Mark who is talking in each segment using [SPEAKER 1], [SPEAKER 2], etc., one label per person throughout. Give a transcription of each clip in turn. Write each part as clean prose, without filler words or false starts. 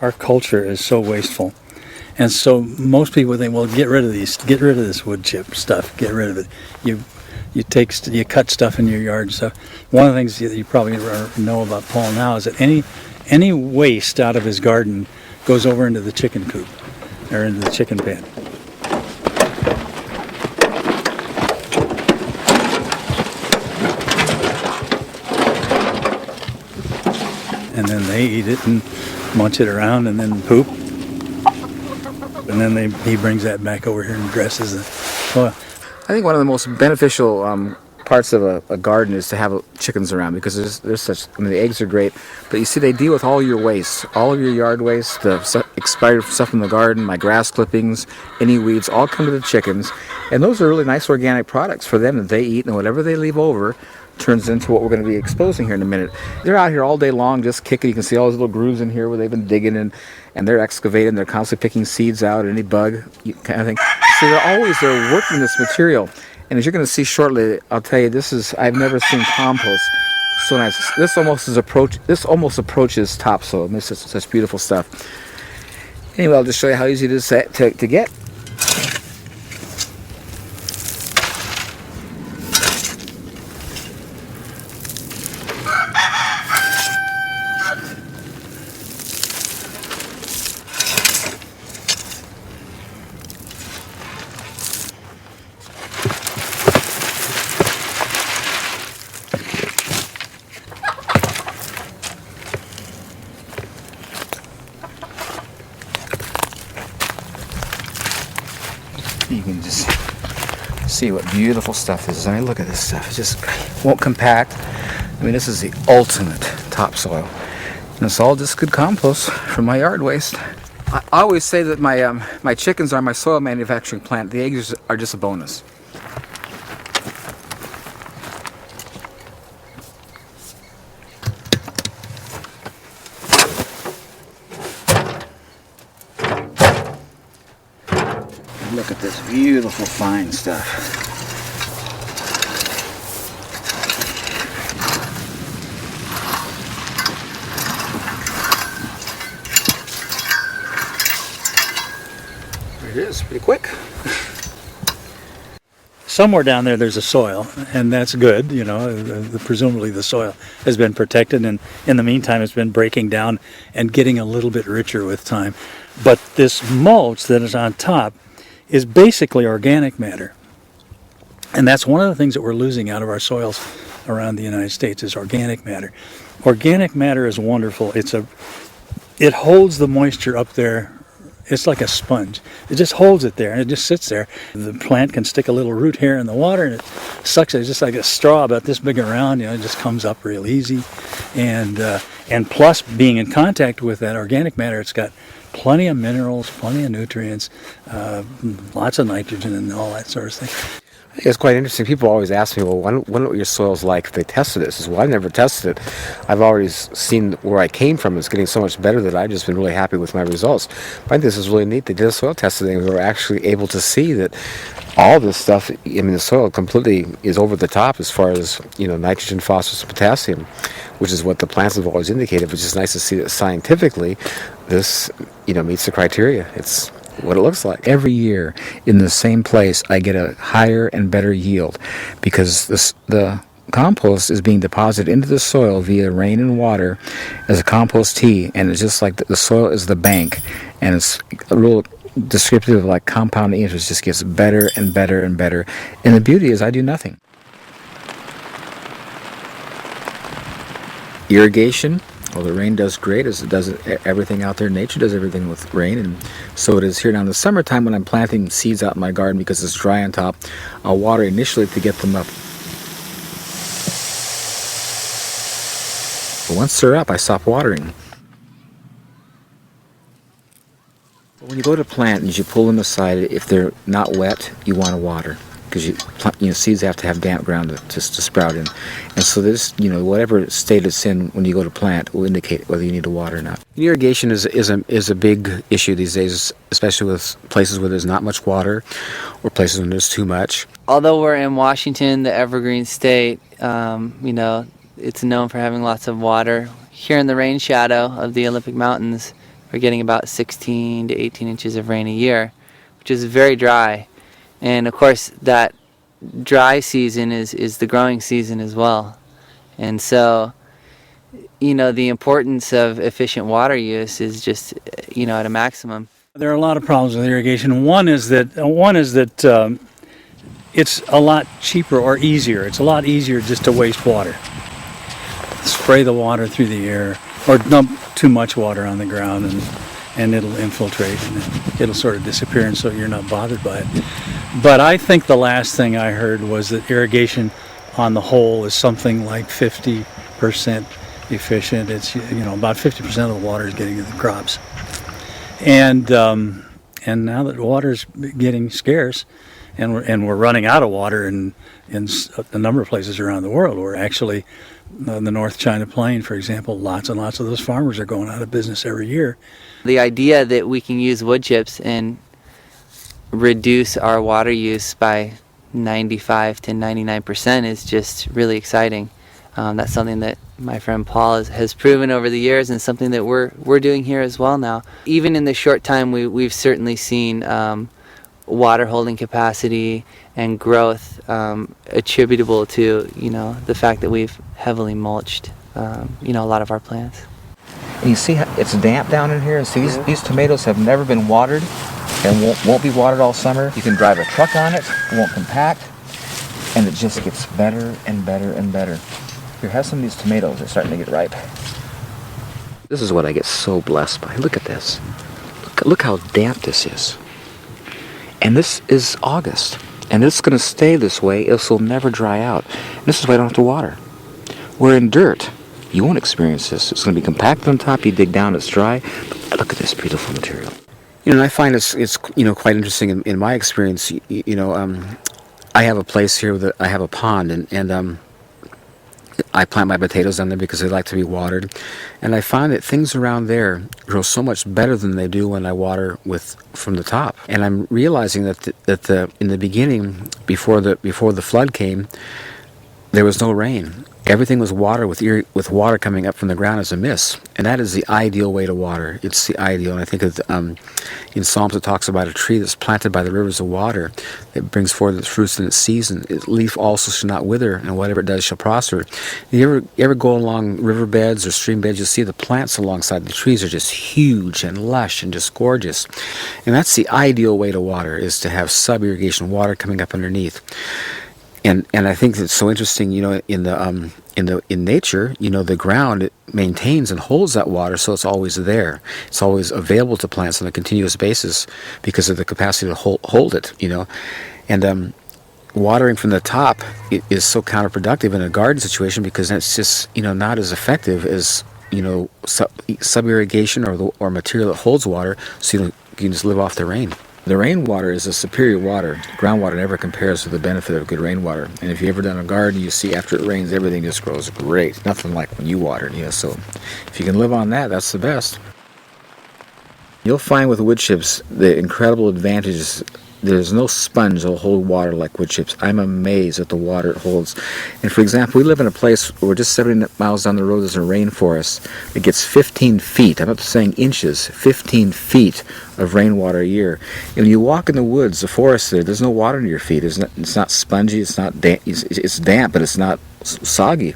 [SPEAKER 1] Our culture is so wasteful. And so most people think, well, get rid of this wood chip stuff, get rid of it. You cut stuff in your yard and stuff. One of the things that you probably know about Paul now is that any waste out of his garden goes over into the chicken coop or into the chicken pen. And then they eat it and munch it around and then poop. And then he brings that back over here and dresses it. Well,
[SPEAKER 2] I think one of the most beneficial parts of a garden is to have chickens around, because there's such, I mean, the eggs are great, but you see they deal with all your waste, all of your yard waste, the expired stuff from the garden, my grass clippings, any weeds, all come to the chickens. And those are really nice organic products for them that they eat, and whatever they leave over turns into what we're going to be exposing here in a minute. They're out here all day long just kicking. You can see all those little grooves in here where they've been digging in, and they're excavating. They're constantly picking seeds out, any bug kind of thing. So they're working this material. And as you're going to see shortly, I'll tell you, I've never seen compost so nice. This almost approaches topsoil. It's just such beautiful stuff. Anyway, I'll just show you how easy it is to get. You can just see what beautiful stuff this is. I mean, look at this stuff. It just won't compact. I mean, this is the ultimate topsoil. And it's all just good compost from my yard waste. I always say that my chickens are my soil manufacturing plant. The eggs are just a bonus. Look at this beautiful fine stuff. There it is, pretty quick.
[SPEAKER 1] somewhere down there's a soil, and that's good. You know, presumably the soil has been protected, and in the meantime it's been breaking down and getting a little bit richer with time. But this mulch that is on top is basically organic matter. And that's one of the things that we're losing out of our soils around the United States is organic matter. Organic matter is wonderful. It holds the moisture up there. It's like a sponge. It just holds it there, and it just sits there. The plant can stick a little root hair in the water, and it sucks it. It's just like a straw about this big around. You know, it just comes up real easy. And plus, being in contact with that organic matter, it's got plenty of minerals, plenty of nutrients, lots of nitrogen, and all that sort of thing.
[SPEAKER 2] It's quite interesting. People always ask me, well, what are your soils like if they tested this? I said, well, I've never tested it. I've always seen where I came from. It's getting so much better that I've just been really happy with my results. I think this is really neat. They did a soil testing, and we were actually able to see that all this stuff, I mean, the soil completely is over the top as far as, you know, nitrogen, phosphorus, and potassium, which is what the plants have always indicated, which is nice to see that scientifically this, you know, meets the criteria. It's what it looks like. Every year in the same place I get a higher and better yield because the compost is being deposited into the soil via rain and water as a compost tea, and it's just like the soil is the bank, and it's a real descriptive of like compounding interest. Just gets better and better and better, and the beauty is I do nothing. Irrigation. Well, the rain does great, as it does everything out there. Nature does everything with rain, and so it is here. Now, in the summertime, when I'm planting seeds out in my garden because it's dry on top, I'll water initially to get them up. But once they're up, I stop watering. But when you go to plant and you pull them aside, if they're not wet, you want to water. Because seeds have to have damp ground to sprout in, and so this, whatever state it's in when you go to plant will indicate whether you need to water or not. Irrigation is a big issue these days, especially with places where there's not much water, or places when there's too much.
[SPEAKER 3] Although we're in Washington, the evergreen state, it's known for having lots of water. Here in the rain shadow of the Olympic Mountains, we're getting about 16 to 18 inches of rain a year, which is very dry. And of course that dry season is the growing season as well. And so, the importance of efficient water use is just, at a maximum.
[SPEAKER 1] There are a lot of problems with irrigation. One is that it's a lot cheaper or easier. It's a lot easier just to waste water. Spray the water through the air or dump too much water on the ground and it'll infiltrate and it'll sort of disappear, and so you're not bothered by it. But I think the last thing I heard was that irrigation on the whole is something like 50% efficient. It's about 50% of the water is getting to the crops. And now that water's getting scarce, and we're running out of water in a number of places around the world. We're actually the North China Plain, for example, lots and lots of those farmers are going out of business every year.
[SPEAKER 3] The idea that we can use wood chips and reduce our water use by 95 to 99% is just really exciting. That's something that my friend Paul has proven over the years, and something that we're doing here as well now. Even in the short time we've certainly seen water holding capacity and growth attributable to the fact that we've heavily mulched a lot of our plants.
[SPEAKER 4] And you see how it's damp down in here. See, these tomatoes have never been watered and won't be watered all summer. You can drive a truck on it won't compact, and it just gets better and better and better. Here, have some of these tomatoes. They're starting to get ripe.
[SPEAKER 2] This is what I get so blessed by. Look at this. Look how damp this is. And this is August. And it's going to stay this way. This will never dry out. And this is why I don't have to water. We're in dirt. You won't experience this. It's going to be compacted on top. You dig down, it's dry. But look at this beautiful material. And I find it's quite interesting in my experience. I have a place here that I have a pond, and I plant my potatoes down there because they like to be watered, and I find that things around there grow so much better than they do when I water from the top. And I'm realizing that in the beginning, before the flood came, there was no rain. Everything was water with water coming up from the ground as a mist, and that is the ideal way to water. It's the ideal, and I think in Psalms it talks about a tree that's planted by the rivers of water that brings forth its fruits in its season. Its leaf also shall not wither, and whatever it does shall prosper. You ever go along riverbeds or stream beds, you'll see the plants alongside the trees are just huge and lush and just gorgeous, and that's the ideal way to water, is to have sub-irrigation water coming up underneath. And I think it's so interesting, in nature, the ground, it maintains and holds that water, so it's always there. It's always available to plants on a continuous basis because of the capacity to hold it, And watering from the top is so counterproductive in a garden situation, because that's just, not as effective as, sub-irrigation or material that holds water, so you can just live off the rain. The rainwater is a superior water. Groundwater never compares to the benefit of good rainwater. And if you've ever done a garden, you see after it rains, everything just grows great. Nothing like when you water it. So if you can live on that, that's the best. You'll find with wood chips the incredible advantages. There's no sponge that will hold water like wood chips. I'm amazed at the water it holds. And for example, we live in a place where we're just 70 miles down the road, there's a rainforest. It gets 15 feet, I'm not saying inches, 15 feet of rainwater a year. And when you walk in the woods, the forest there's no water under your feet. It's not spongy, it's not damp, it's damp, but it's not soggy.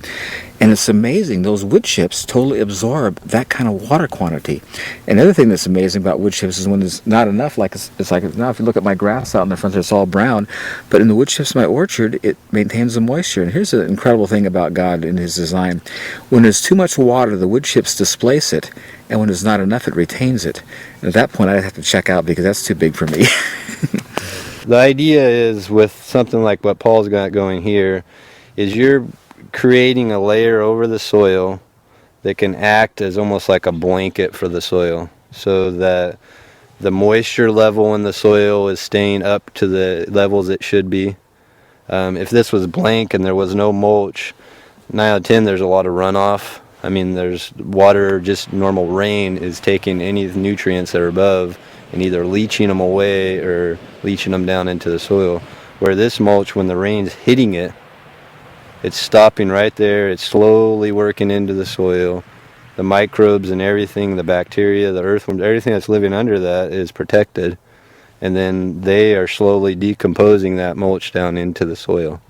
[SPEAKER 2] And it's amazing, those wood chips totally absorb that kind of water quantity. And the other thing that's amazing about wood chips is when there's not enough, like it's like now if you look at my grass out in the front there, it's all brown, but in the wood chips in my orchard, it maintains the moisture. And here's the incredible thing about God in His design. When there's too much water, the wood chips displace it, and when there's not enough, it retains it. And at that point, I'd have to check out because that's too big for me.
[SPEAKER 5] The idea is, with something like what Paul's got going here, is you're creating a layer over the soil that can act as almost like a blanket for the soil, so that the moisture level in the soil is staying up to the levels it should be. If this was blank and there was no mulch, 9 out of 10 there's a lot of runoff. I mean, there's water, just normal rain is taking any nutrients that are above and either leaching them away or leaching them down into the soil. Where this mulch, when the rain's hitting it, it's stopping right there, it's slowly working into the soil, the microbes and everything, the bacteria, the earthworms, everything that's living under that is protected. And then they are slowly decomposing that mulch down into the soil,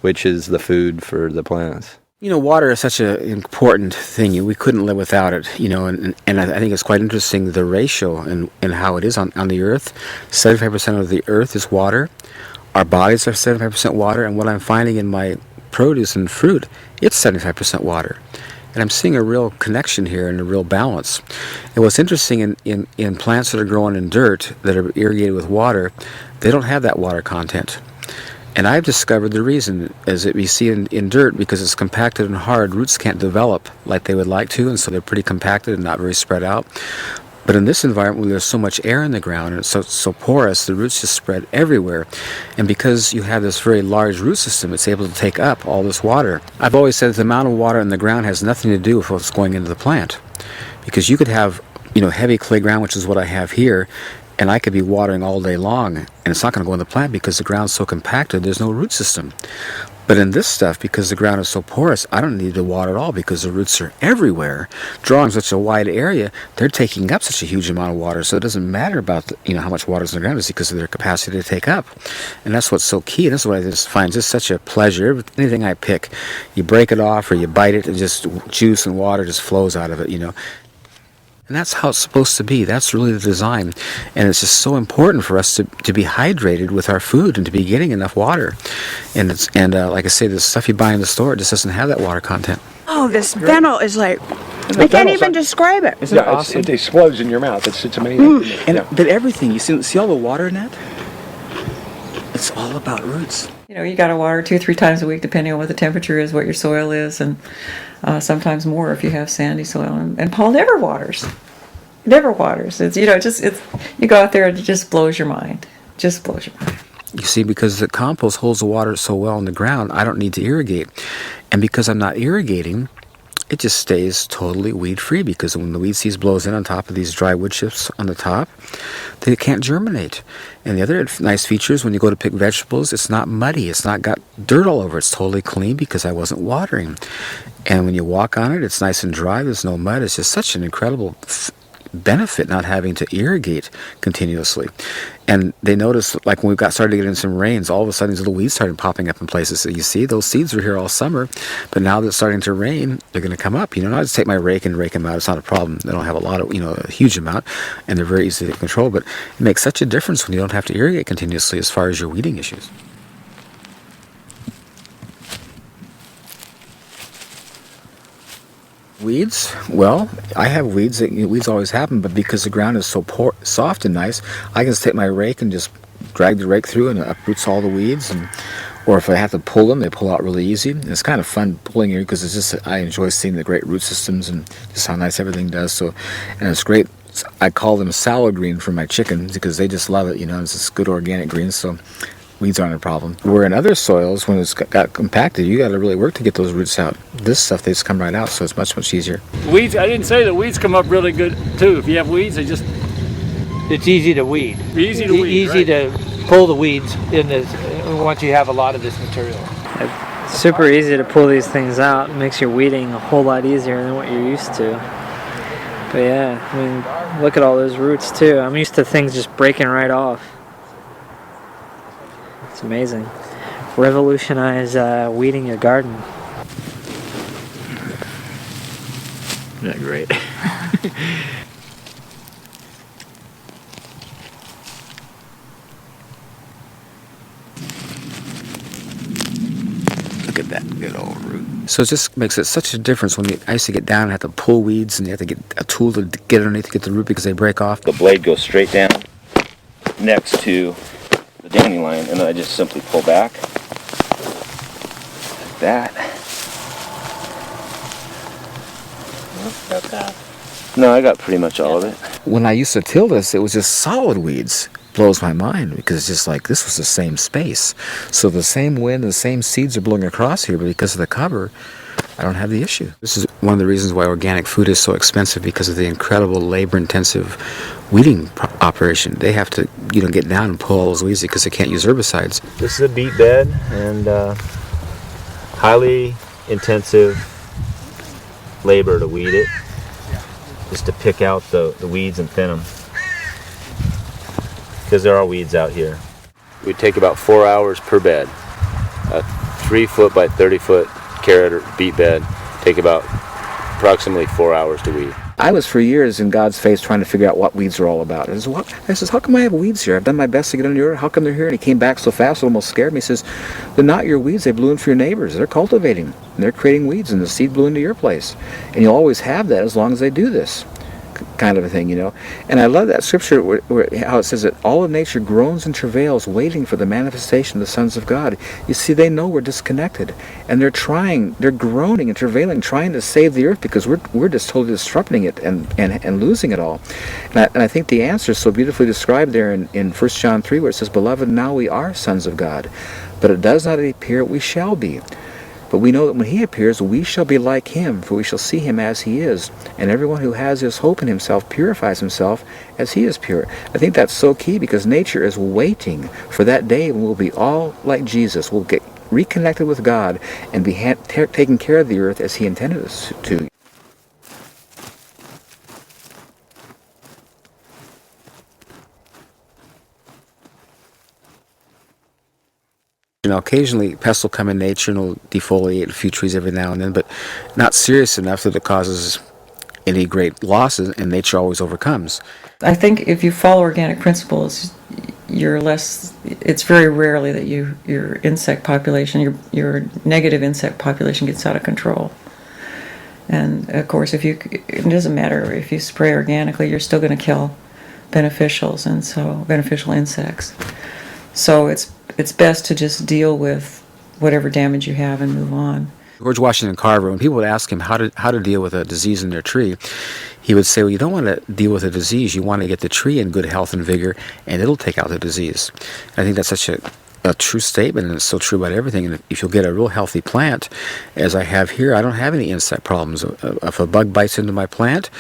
[SPEAKER 5] which is the food for the plants.
[SPEAKER 2] You know, water is such an important thing. We couldn't live without it, you know, and I think it's quite interesting, the ratio and how it is on the earth. 75% of the earth is water. Our bodies are 75% water, and what I'm finding in my produce and fruit, it's 75% water. And I'm seeing a real connection here and a real balance. And what's interesting in plants that are growing in dirt, that are irrigated with water, they don't have that water content. And I've discovered the reason is that we see in dirt, because it's compacted and hard, roots can't develop like they would like to, and so they're pretty compacted and not very spread out. But in this environment where there's so much air in the ground and it's so porous, the roots just spread everywhere. And because you have this very large root system, it's able to take up all this water. I've always said that the amount of water in the ground has nothing to do with what's going into the plant. Because you could have, you know, heavy clay ground, which is what I have here, and I could be watering all day long, and it's not going to go in the plant because the ground's so compacted, there's no root system. But in this stuff, because the ground is so porous, I don't need to water at all because the roots are everywhere. Drawing such a wide area, they're taking up such a huge amount of water, so it doesn't matter about how much water is in the ground. It's because of their capacity to take up. And that's what's so key. And that's what I just find just such a pleasure. Anything I pick, you break it off or you bite it, and just juice and water just flows out of it, you know. And that's how it's supposed to be. That's really the design. And it's just so important for us to be hydrated with our food and to be getting enough water. And like I say, the stuff you buy in the store, it just doesn't have that water content.
[SPEAKER 6] Oh, this fennel is like, I can't even describe it.
[SPEAKER 4] Isn't it awesome?
[SPEAKER 7] It explodes in your mouth. It's amazing.
[SPEAKER 4] And but everything, you see all the water in that? It's all about roots.
[SPEAKER 8] You know, you got to water 2-3 times a week, depending on what the temperature is, what your soil is, and sometimes more if you have sandy soil. And Paul never waters. Never waters. It's you go out there and it just blows your mind. Just blows your mind.
[SPEAKER 2] You see, because the compost holds the water so well in the ground, I don't need to irrigate. And because I'm not irrigating, it just stays totally weed-free, because when the weed seed blows in on top of these dry wood chips on the top, they can't germinate. And the other nice feature is when you go to pick vegetables, it's not muddy. It's not got dirt all over. It's totally clean because I wasn't watering. And when you walk on it, it's nice and dry. There's no mud. It's just such an incredible benefit not having to irrigate continuously. And they noticed, like when we started getting some rains, all of a sudden these little weeds started popping up in places. So you see, those seeds were here all summer, but now that it's starting to rain, they're going to come up. I just take my rake and rake them out. It's not a problem. They don't have a lot of, a huge amount, and they're very easy to control. But it makes such a difference when you don't have to irrigate continuously as far as your weeding issues. Weeds? Well, I have weeds. Weeds always happen, but because the ground is so soft and nice, I can just take my rake and just drag the rake through and it uproots all the weeds. Or if I have to pull them, they pull out really easy. And it's kind of fun pulling here because I enjoy seeing the great root systems and just how nice everything does. And it's great. I call them salad green for my chickens because they just love it. It's just good organic greens. So weeds aren't a problem. Where in other soils, when it's got compacted, you got to really work to get those roots out. This stuff, they just come right out, so it's much, much easier.
[SPEAKER 1] Weeds, I didn't say that weeds come up really good too. If you have weeds,
[SPEAKER 9] It's easy to weed.
[SPEAKER 1] Easy to weed,
[SPEAKER 9] Easy to pull the weeds in this once you have a lot of this material.
[SPEAKER 10] It's super easy to pull these things out. It makes your weeding a whole lot easier than what you're used to. But yeah, look at all those roots too. I'm used to things just breaking right off. It's amazing. Revolutionize weeding your garden.
[SPEAKER 4] Isn't that great? Look at that good old root.
[SPEAKER 2] So it just makes it such a difference when I used to get down and have to pull weeds, and you have to get a tool to get underneath to get the root because they break off.
[SPEAKER 11] The blade goes straight down next to the dandelion, and then I just simply pull back like that. No, I got pretty much all of it.
[SPEAKER 2] When I used to till this, it was just solid weeds. Blows my mind because it's just like this was the same space. So the same wind, the same seeds are blowing across here, but because of the cover, I don't have the issue. This is one of the reasons why organic food is so expensive, because of the incredible labor-intensive weeding operation. They have to, get down and pull all those weeds because they can't use herbicides.
[SPEAKER 12] This is a beet bed, and highly intensive labor to weed it. just to pick out the weeds and thin them. Because there are weeds out here. We take about 4 hours per bed. A 3 foot by 30 foot carrot or beet bed take about approximately 4 hours to weed.
[SPEAKER 4] I was for years in God's face trying to figure out what weeds are all about. I says, how come I have weeds here? I've done my best to get under your, how come they're here? And he came back so fast it almost scared me. He says, they're not your weeds, they blew in for your neighbors. They're cultivating, and they're creating weeds, and the seed blew into your place. And you'll always have that as long as they do this. Kind of a thing, you know. And I love that scripture how it says that all of nature groans and travails waiting for the manifestation of the sons of God. You see, they know we're disconnected, and they're groaning and travailing, trying to save the earth because we're just totally disrupting it and losing it all. And I think the answer is so beautifully described there in 1 John 3, where it says, "Beloved, now we are sons of God, but it does not appear we shall be. But we know that when he appears, we shall be like him, for we shall see him as he is. And everyone who has his hope in himself purifies himself as he is pure." I think that's so key because nature is waiting for that day when we'll be all like Jesus. We'll get reconnected with God and be taking care of the earth as he intended us to.
[SPEAKER 2] You know, occasionally pests will come in nature and will defoliate a few trees every now and then, but not serious enough that it causes any great losses, and nature always overcomes.
[SPEAKER 8] I think if you follow organic principles, it's very rarely that your insect population, your negative insect population gets out of control. And of course, it doesn't matter if you spray organically, you're still going to kill beneficials, and so beneficial insects. So it's best to just deal with whatever damage you have and move on.
[SPEAKER 2] George Washington Carver, when people would ask him how to deal with a disease in their tree, he would say, well, you don't want to deal with a disease, you want to get the tree in good health and vigor, and it'll take out the disease. And I think that's such a true statement, and it's so true about everything. And if you'll get a real healthy plant, as I have here, I don't have any insect problems. If a bug bites into my plant,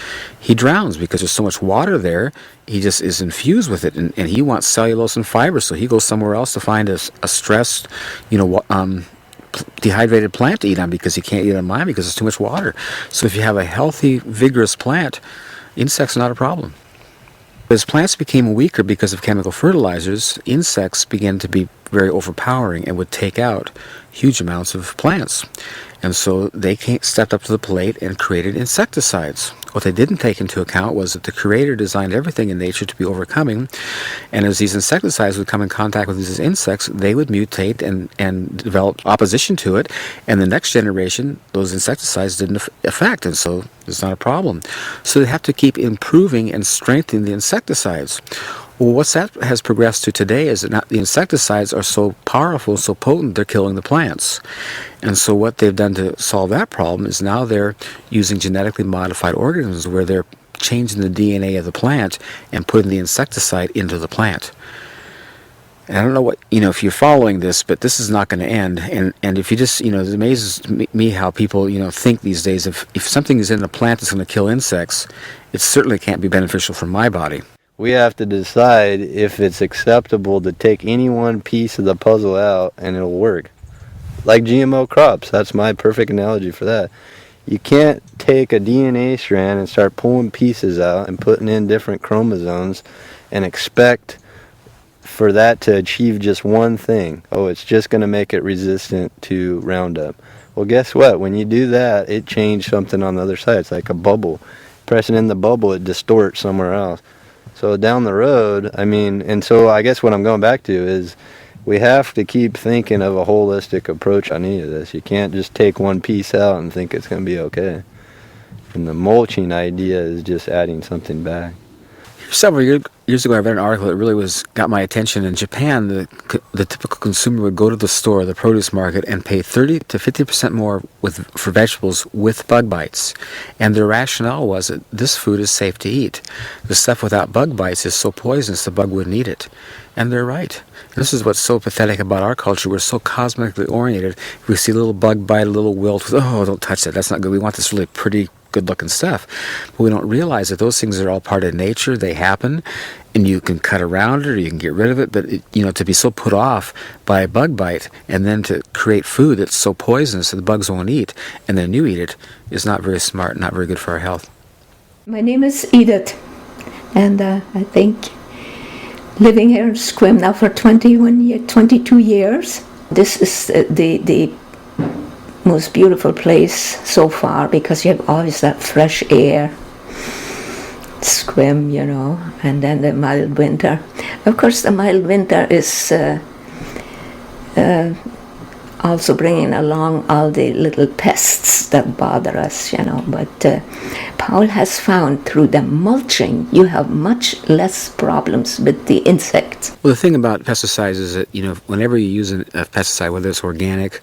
[SPEAKER 2] he drowns because there's so much water there. He just is infused with it, and he wants cellulose and fiber, so he goes somewhere else to find a stressed, dehydrated plant to eat on because he can't eat on mine because there's too much water. So if you have a healthy, vigorous plant, insects are not a problem. As plants became weaker because of chemical fertilizers, insects began to be very overpowering and would take out huge amounts of plants. And so they stepped up to the plate and created insecticides. What they didn't take into account was that the Creator designed everything in nature to be overcoming, and as these insecticides would come in contact with these insects, they would mutate and develop opposition to it, and the next generation, those insecticides didn't affect, and so it's not a problem. So they have to keep improving and strengthening the insecticides. Well, what's that has progressed to today is that the insecticides are so powerful, so potent, they're killing the plants. And so what they've done to solve that problem is now they're using genetically modified organisms where they're changing the DNA of the plant and putting the insecticide into the plant. And I don't know if you're following this, but this is not going to end. And if you just, it amazes me how people, think these days, if something is in a plant that's going to kill insects, it certainly can't be beneficial for my body.
[SPEAKER 5] We have to decide if it's acceptable to take any one piece of the puzzle out and it'll work. Like GMO crops, that's my perfect analogy for that. You can't take a DNA strand and start pulling pieces out and putting in different chromosomes and expect for that to achieve just one thing. Oh, it's just going to make it resistant to Roundup. Well, guess what? When you do that, it changed something on the other side. It's like a bubble. Pressing in the bubble, it distorts somewhere else. So down the road, and so I guess what I'm going back to is we have to keep thinking of a holistic approach on any of this. You can't just take one piece out and think it's going to be okay. And the mulching idea is just adding something back.
[SPEAKER 2] Several years ago, I read an article that really got my attention. In Japan, the typical consumer would go to the store, the produce market, and pay 30 to 50% more for vegetables with bug bites. And their rationale was that this food is safe to eat. The stuff without bug bites is so poisonous the bug wouldn't eat it. And they're right. This is what's so pathetic about our culture. We're so cosmetically oriented. If we see a little bug bite, a little wilt, oh, don't touch that. That's not good. We want this really pretty, good-looking stuff. But we don't realize that those things are all part of nature. They happen, and you can cut around it or you can get rid of it. But, to be so put off by a bug bite and then to create food that's so poisonous that the bugs won't eat, and then you eat it, is not very smart, not very good for our health.
[SPEAKER 13] My name is Edith, and I think living here in Sequim now for 22 years. This is the most beautiful place so far because you have always that fresh air. Sequim, you know, and then the mild winter. Of course, the mild winter is also bringing along all the little pests that bother us, you know. But Paul has found through the mulching, you have much less problems with the insects.
[SPEAKER 2] Well, the thing about pesticides is that, you know, whenever you use a pesticide, whether it's organic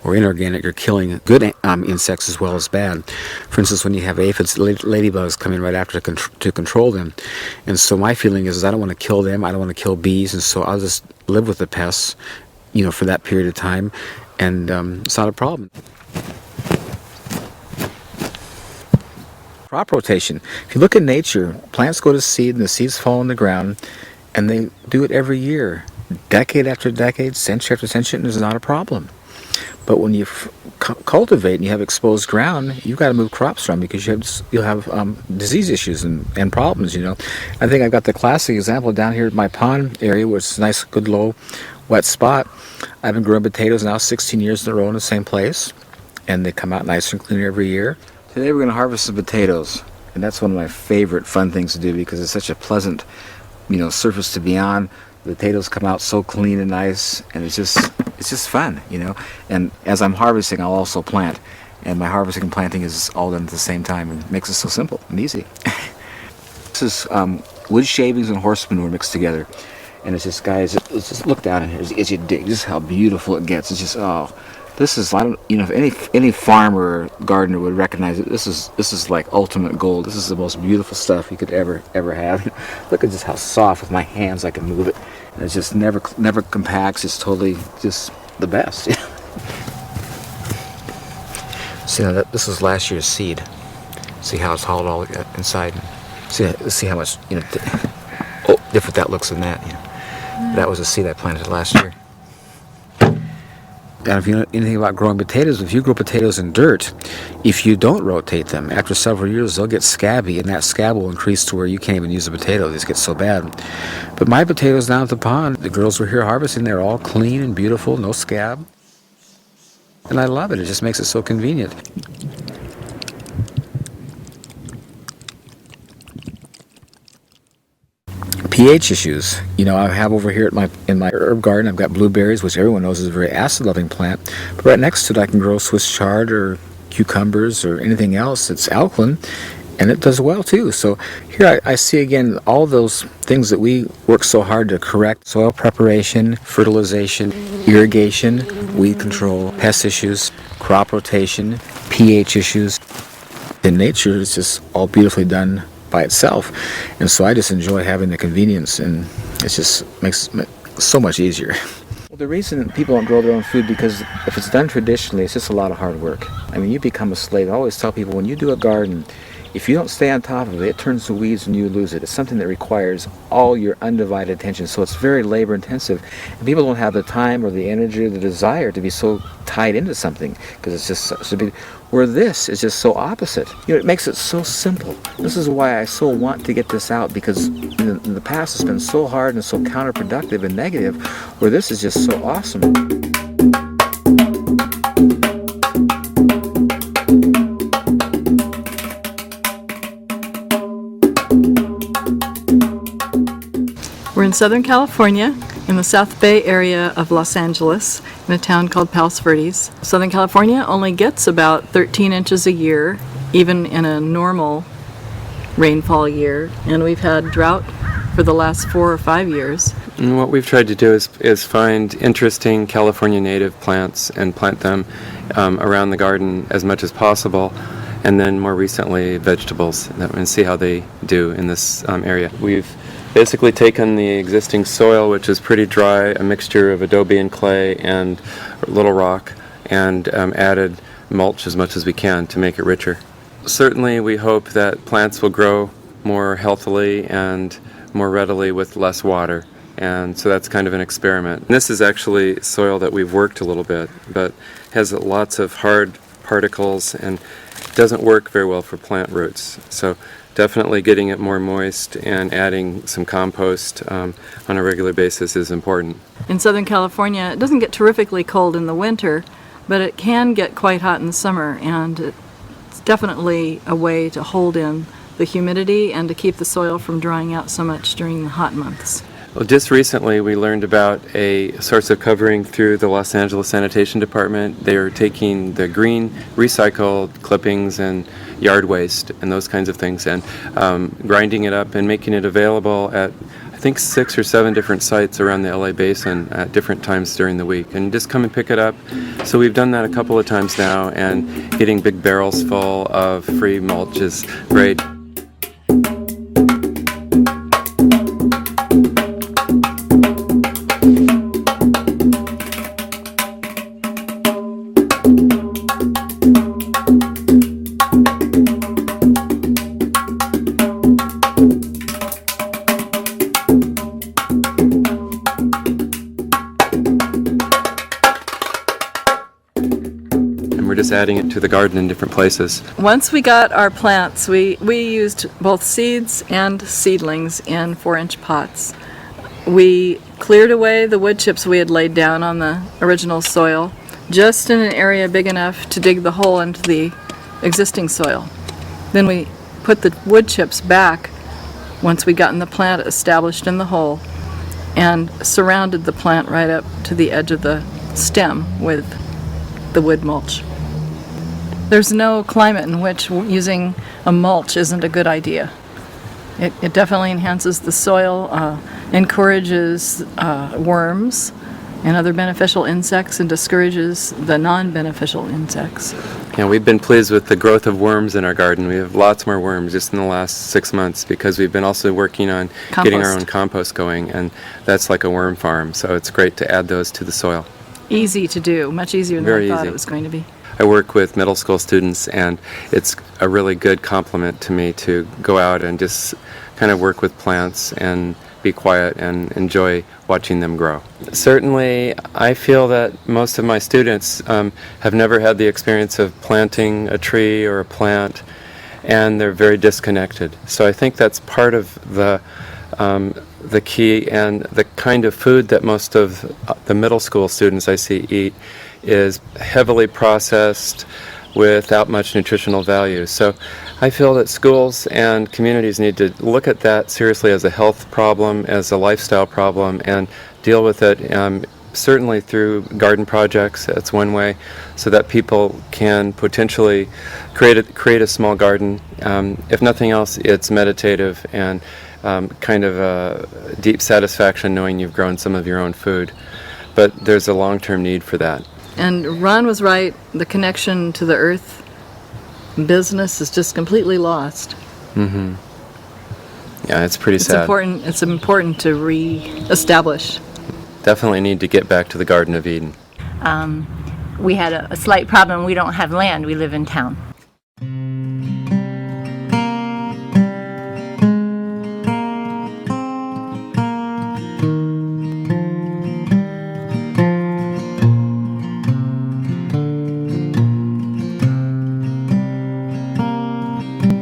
[SPEAKER 2] or inorganic, you're killing good insects as well as bad. For instance, when you have aphids, ladybugs come in right after to control them. And so my feeling is I don't want to kill them, I don't want to kill bees, and so I'll just live with the pests, you know, for that period of time, and it's not a problem. Crop rotation. If you look at nature, plants go to seed and the seeds fall on the ground, and they do it every year, decade after decade, century after century, and it's not a problem. But when you cultivate and you have exposed ground, you've got to move crops around because you'll have disease issues and problems, you know. I think I've got the classic example down here at my pond area where it's a nice, good, low, wet spot. I've been growing potatoes now 16 years in a row in the same place, and they come out nice and clean every year. Today we're going to harvest some potatoes, and that's one of my favorite fun things to do because it's such a pleasant, you know, surface to be on. The potatoes come out so clean and nice, and it's just fun, you know. And as I'm harvesting, I'll also plant, and my harvesting and planting is all done at the same time, and it makes it so simple and easy. This is wood shavings and horse manure mixed together, and it's just, guys, let's just look down in here as you dig. Just how beautiful it gets. It's just, oh, this is, I don't, you know, if any farmer or gardener would recognize it, this is like ultimate gold. This is the most beautiful stuff you could ever have. Look at just how soft with my hands I can move it. And it's just never compacts. It's totally just the best. See, now this was last year's seed. See how it's hauled all inside. See how much, you know, different that looks than that. You know. That was a seed I planted last year. And if you know anything about growing potatoes, if you grow potatoes in dirt, if you don't rotate them, after several years they'll get scabby, and that scab will increase to where you can't even use a potato. They just get so bad. But my potatoes down at the pond, the girls were here harvesting, they're all clean and beautiful, no scab. And I love it. It just makes it so convenient. pH issues. You know, I have over here in my herb garden, I've got blueberries, which everyone knows is a very acid-loving plant. But right next to it, I can grow Swiss chard or cucumbers or anything else that's alkaline, and it does well too. So here I see again all those things that we work so hard to correct: soil preparation, fertilization, irrigation, weed control, pest issues, crop rotation, pH issues. In nature, it's just all beautifully done by itself, and so I just enjoy having the convenience, and it just makes it so much easier. Well, the reason people don't grow their own food, because if it's done traditionally, it's just a lot of hard work. I mean, you become a slave. I always tell people, when you do a garden, if you don't stay on top of it, it turns to weeds and you lose it. It's something that requires all your undivided attention, so it's very labor intensive, and people don't have the time or the energy or the desire to be so tied into something, because it's just such a big, where this is just so opposite. You know, it makes it so simple. This is why I so want to get this out, because in the past it's been so hard and so counterproductive and negative, where this is just so awesome.
[SPEAKER 8] We're in Southern California, in the South Bay area of Los Angeles, in a town called Palos Verdes. Southern California only gets about 13 inches a year, even in a normal rainfall year, and we've had drought for the last 4 or 5 years.
[SPEAKER 14] And what we've tried to do is find interesting California native plants and plant them around the garden as much as possible, and then more recently vegetables, and see how they do in this area. We've basically taken the existing soil, which is pretty dry, a mixture of adobe and clay and little rock, and added mulch as much as we can to make it richer. Certainly we hope that plants will grow more healthily and more readily with less water, and so that's kind of an experiment. This is actually soil that we've worked a little bit, but has lots of hard particles and doesn't work very well for plant roots. So definitely getting it more moist and adding some compost on a regular basis is important.
[SPEAKER 8] In Southern California, it doesn't get terrifically cold in the winter, but it can get quite hot in the summer, and it's definitely a way to hold in the humidity and to keep the soil from drying out so much during the hot months.
[SPEAKER 14] Well, just recently we learned about a source of covering through the Los Angeles Sanitation Department. They are taking the green recycled clippings and yard waste and those kinds of things and grinding it up and making it available at I think 6 or 7 different sites around the LA basin at different times during the week, and just come and pick it up. So we've done that a couple of times now, and getting big barrels full of free mulch is great. Just adding it to the garden in different places.
[SPEAKER 8] Once we got our plants, we used both seeds and seedlings in 4-inch pots. We cleared away the wood chips we had laid down on the original soil, just in an area big enough to dig the hole into the existing soil. Then we put the wood chips back once we'd gotten the plant established in the hole, and surrounded the plant right up to the edge of the stem with the wood mulch. There's no climate in which using a mulch isn't a good idea. It definitely enhances the soil, encourages worms and other beneficial insects, and discourages the non-beneficial insects.
[SPEAKER 14] Yeah, we've been pleased with the growth of worms in our garden. We have lots more worms just in the last 6 months because we've been also working on getting our own compost going, and that's like a worm farm, so it's great to add those to the soil. Easy to do, much easier than I thought it was going to be. I work with middle school students, and it's a really good compliment to me to go out and just kind of work with plants and be quiet and enjoy watching them grow. Certainly, I feel that most of my students have never had the experience of planting a tree or a plant, and they're very disconnected. So I think that's part of the key, and the kind of food that most of the middle school students I see eat is heavily processed without much nutritional value. So I feel that schools and communities need to look at that seriously as a health problem, as a lifestyle problem, and deal with it certainly through garden projects. That's one way, so that people can potentially create a small garden. If nothing else, it's meditative and kind of a deep satisfaction knowing you've grown some of your own food. But there's a long-term need for that. And Ron was right, the connection to the earth business is just completely lost. Mm-hmm. Yeah, it's pretty sad. It's important to re-establish. Definitely need to get back to the Garden of Eden.
[SPEAKER 15] We had a slight problem. We don't have land. We live in town.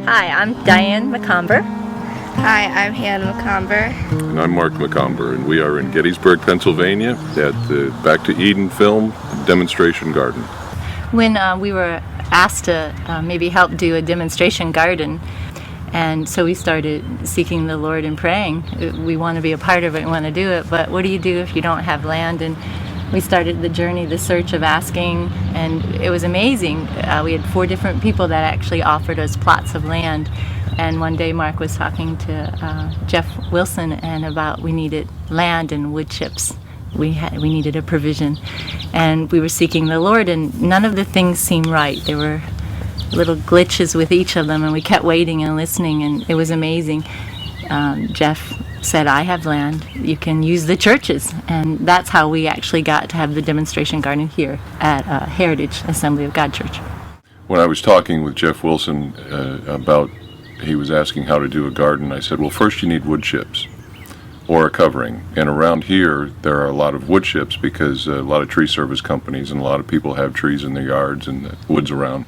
[SPEAKER 15] Hi, I'm Diane McComber.
[SPEAKER 6] Hi, I'm Hannah McComber.
[SPEAKER 16] And I'm Mark McComber, and we are in Gettysburg, Pennsylvania at the Back to Eden Film Demonstration Garden.
[SPEAKER 15] When we were asked to maybe help do a demonstration garden, and so we started seeking the Lord and praying. We want to be a part of it, we want to do it, but what do you do if you don't have land? And we started the journey, the search of asking, and it was amazing. We had 4 different people that actually offered us plots of land. And one day Mark was talking to Jeff Wilson and about we needed land and wood chips. We needed a provision. And we were seeking the Lord, and none of the things seemed right. There were little glitches with each of them, and we kept waiting and listening, and it was amazing. Jeff said, I have land, you can use the churches. And that's how we actually got to have the demonstration garden here at Heritage Assembly of God Church.
[SPEAKER 16] When I was talking with Jeff Wilson he was asking how to do a garden, I said, well, first you need wood chips or a covering. And around here, there are a lot of wood chips because a lot of tree service companies and a lot of people have trees in their yards and the woods around.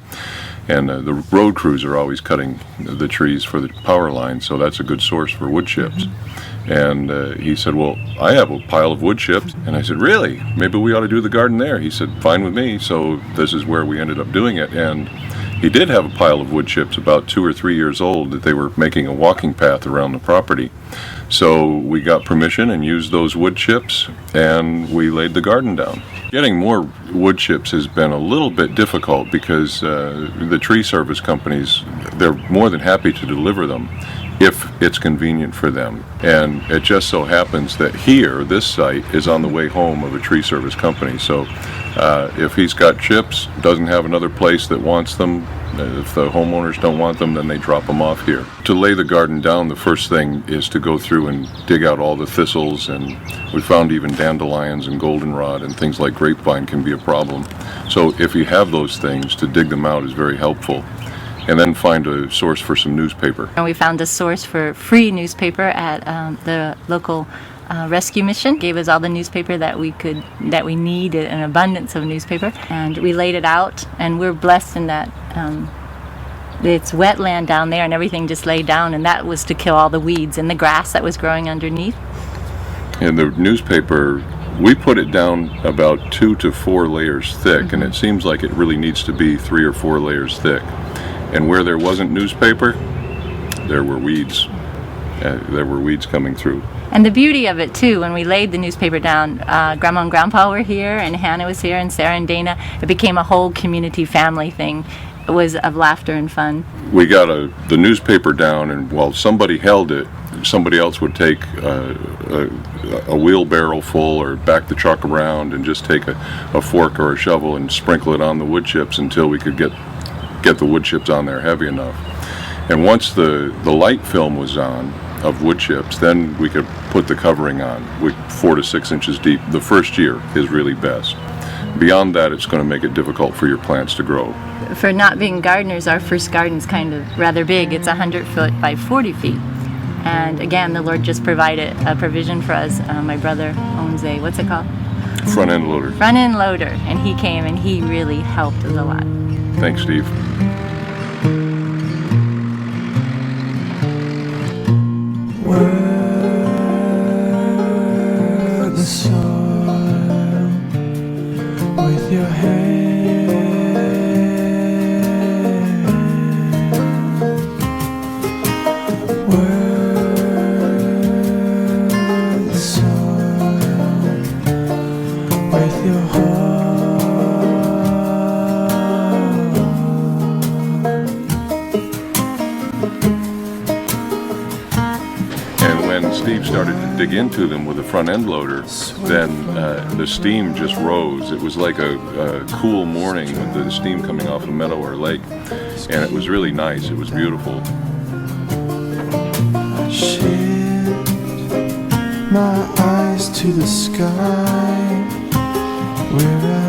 [SPEAKER 16] And the road crews are always cutting the trees for the power line, so that's a good source for wood chips. And he said, well, I have a pile of wood chips. And I said, really? Maybe we ought to do the garden there. He said, fine with me. So this is where we ended up doing it. And he did have a pile of wood chips about 2 or 3 years old that they were making a walking path around the property. So we got permission and used those wood chips, and we laid the garden down. Getting more wood chips has been a little bit difficult because the tree service companies, they're more than happy to deliver them if it's convenient for them. And it just so happens that here, this site is on the way home of a tree service company. So if he's got chips, doesn't have another place that wants them, if the homeowners don't want them, then they drop them off here. To lay the garden down, the first thing is to go through and dig out all the thistles, and we found even dandelions and goldenrod and things like grapevine can be a problem. So if you have those things, to dig them out is very helpful. And then find a source for some newspaper.
[SPEAKER 15] And we found a source for free newspaper at the local rescue mission. Gave us all the newspaper that we needed, an abundance of newspaper, and we laid it out. And we're blessed in that it's wetland down there, and everything just laid down, and that was to kill all the weeds and the grass that was growing underneath.
[SPEAKER 16] And the newspaper, we put it down about 2 to 4 layers thick, and it seems like it really needs to be 3 or 4 layers thick. And where there wasn't newspaper, there were weeds. There were weeds coming through.
[SPEAKER 15] And the beauty of it too, when we laid the newspaper down, Grandma and Grandpa were here, and Hannah was here, and Sarah and Dana. It became a whole community family thing. It was of laughter and fun.
[SPEAKER 16] We got the newspaper down, and while somebody held it, somebody else would take a wheelbarrow full or back the truck around and just take a fork or a shovel and sprinkle it on the wood chips until we could get the wood chips on there heavy enough. And once the light film was on of wood chips, then we could put the covering on, 4 to 6 inches deep. The first year is really best. Beyond that, it's going to make it difficult for your plants to grow.
[SPEAKER 15] For not being gardeners, our first garden's kind of rather big. It's 100 foot by 40 feet. And again, the Lord just provided a provision for us. My brother owns a, what's it called?
[SPEAKER 16] Front end loader.
[SPEAKER 15] Front end loader. And he came and he really helped us a lot.
[SPEAKER 16] Thanks, Steve.
[SPEAKER 17] Work the soil with your hand. Work the soil with your heart.
[SPEAKER 16] When Steve started to dig into them with a front end loader, then the steam just rose. It was like a cool morning with the steam coming off a meadow or lake, and it was really nice. It was beautiful.
[SPEAKER 17] I shift my eyes to the sky where I